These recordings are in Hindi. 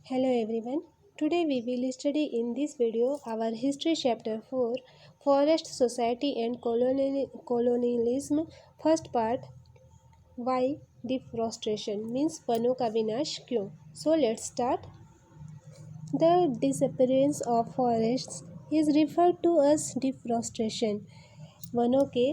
Hello everyone. Today we will study in this video our history chapter 4 Forest Society and Colonialism. First part, why deforestation means वनों का विनाश क्यों. So let's start. The disappearance of forests is referred to as deforestation. वनों के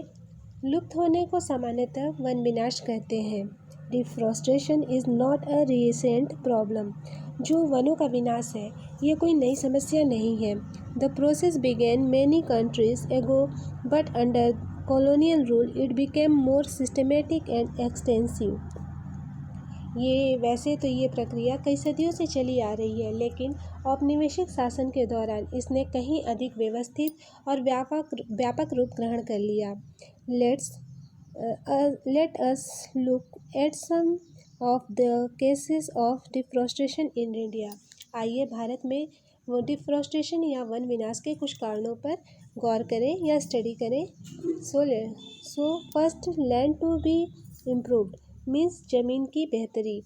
लुप्त होने को सामान्यतः वन विनाश कहते हैं. Deforestation is not a recent problem. जो वनों का विनाश है ये कोई नई समस्या नहीं है. The process began many countries ago but under colonial rule it became more systematic and extensive. ये प्रक्रिया कई सदियों से चली आ रही है, लेकिन औपनिवेशिक शासन के दौरान इसने कहीं अधिक व्यवस्थित और व्यापक रूप ग्रहण कर लिया. Let us look at some of the cases of deforestation in India. आइए भारत में डिफॉरेस्टेशन या वन विनाश के कुछ कारणों पर गौर करें या स्टडी करें. So first, land to be improved means जमीन की बेहतरी.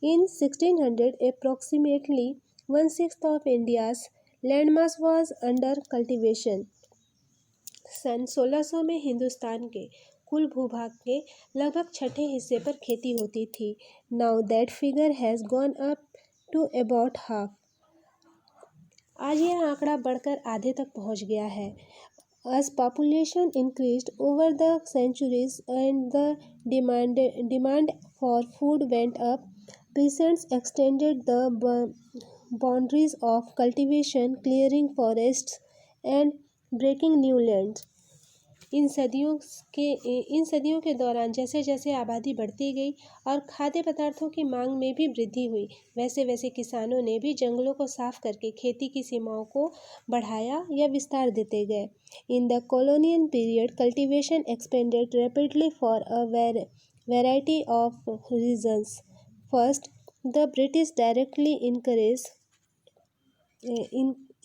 इन 1600 approximately 1/6 of India's landmass was under cultivation. सन 1600 में हिंदुस्तान के कुल भूभाग के लगभग छठे हिस्से पर खेती होती थी. Now that figure has gone up to about half. आज यह आंकड़ा बढ़कर आधे तक पहुंच गया है. As population increased over the centuries and the demand for food went up, peasants extended the boundaries of cultivation, clearing forests and breaking new lands. इन सदियों के दौरान जैसे जैसे आबादी बढ़ती गई और खाद्य पदार्थों की मांग में भी वृद्धि हुई, वैसे वैसे किसानों ने भी जंगलों को साफ करके खेती की सीमाओं को बढ़ाया या विस्तार देते गए. In the colonial period cultivation expanded rapidly for a variety of reasons. First, the British directly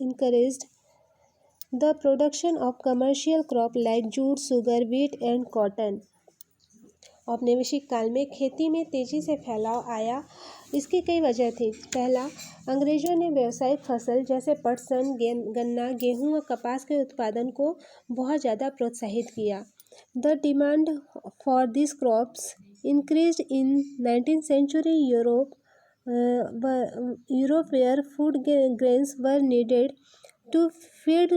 encouraged the production of commercial crop like jute, sugar, wheat and cotton. औपनिवेशिक काल में खेती में तेज़ी से फैलाव आया. इसकी कई वजह थी. पहला, अंग्रेज़ों ने व्यावसायिक फसल जैसे पटसन, गन्ना, गेहूं और कपास के उत्पादन को बहुत ज़्यादा प्रोत्साहित किया. The demand for this crops increased in 19th century Europe where food grains were needed to feed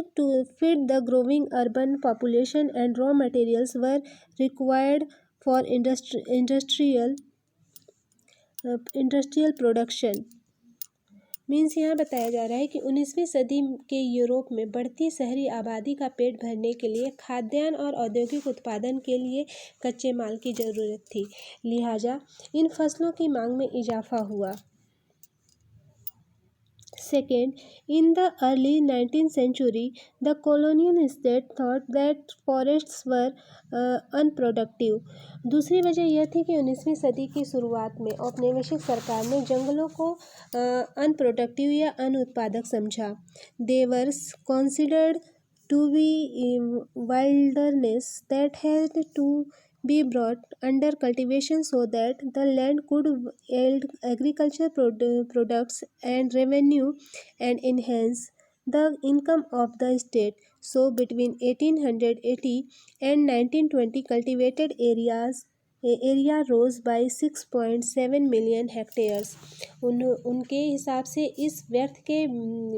the growing urban population and raw materials were required for industrial production. Means यहाँ बताया जा रहा है कि 19वीं सदी के यूरोप में बढ़ती शहरी आबादी का पेट भरने के लिए खाद्यान्न और औद्योगिक उत्पादन के लिए कच्चे माल की ज़रूरत थी. लिहाजा इन फसलों की मांग में इजाफा हुआ. Second, in the early 19th century, the colonial state thought that forests were unproductive. दूसरी वजह यह थी कि 19वीं सदी की शुरुआत में औपनिवेशिक सरकार ने जंगलों को अनप्रोडक्टिव या अनुत्पादक समझा. They were considered to be wilderness that had to be brought under cultivation so that the land could yield agricultural products and revenue and enhance the income of the state. So between 1880 and 1920 cultivated area rose by 6.7 million hectares. उनके हिसाब से इस व्यर्थ के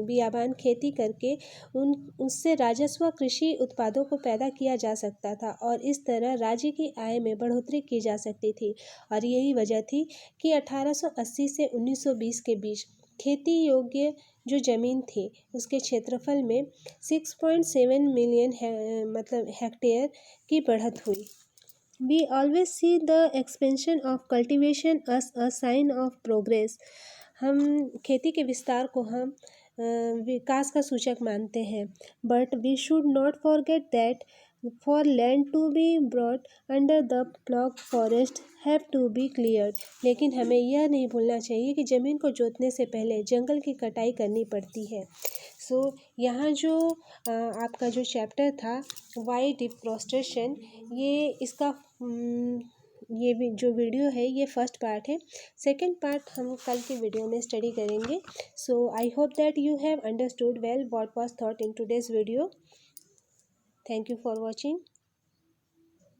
बियाबान खेती करके उससे राजस्व कृषि उत्पादों को पैदा किया जा सकता था और इस तरह राज्य की आय में बढ़ोतरी की जा सकती थी. और यही वजह थी कि 1880 से 1920 के बीच खेती योग्य जो ज़मीन थी उसके क्षेत्रफल में 6.7 मिलियन हेक्टेयर की बढ़त हुई. We always see the expansion of cultivation as a sign of progress. हम खेती के विस्तार को हम विकास का सूचक मानते हैं. But we should not forget that for land to be brought under the plough, forest have to be cleared. लेकिन हमें यह नहीं भूलना चाहिए कि ज़मीन को जोतने से पहले जंगल की कटाई करनी पड़ती है. सो यहाँ जो आपका जो चैप्टर था वाई डिफॉरेस्टेशन, ये इसका ये भी जो वीडियो है ये फर्स्ट पार्ट है। सेकंड पार्ट हम कल के वीडियो में स्टडी करेंगे। So I hope that you have understood well what was thought in today's video. Thank you for watching.